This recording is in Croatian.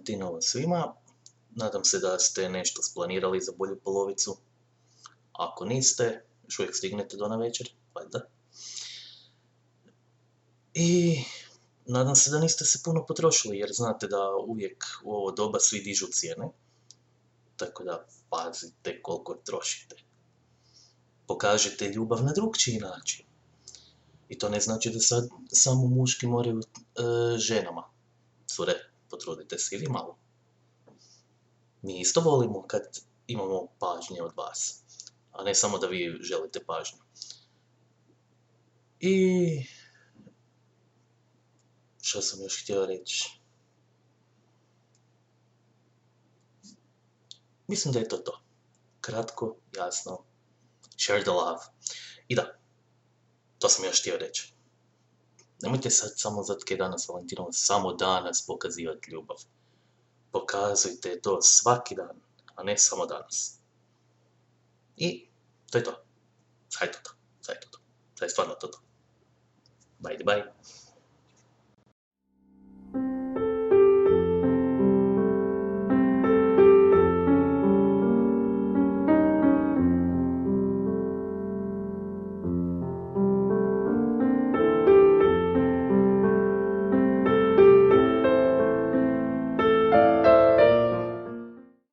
Valentinovo svima. Nadam se da ste nešto splanirali za bolju polovicu. Ako niste, još uvijek stignete do navečer, valjda. I nadam se da niste se puno potrošili, jer znate da uvijek u ovo doba svi dižu cijene. Tako da pazite koliko trošite. Pokažite ljubav na drugčiji način. I to ne znači da sad samo muški moraju ženama. Cure, potrudite se i vi malo. Mi isto volimo kad imamo pažnje od vas, a ne samo da vi želite pažnju. I što sam još htio reći? Mislim da je to. Kratko, jasno, share the love. I da, to sam još htio reći. Nemojte sad samo zato kaj je danas Valentinovo, samo danas pokazivati ljubav. Pokazujte to svaki dan, a ne samo danas. I to je to. Sad je to. Sad je stvarno to. Bye.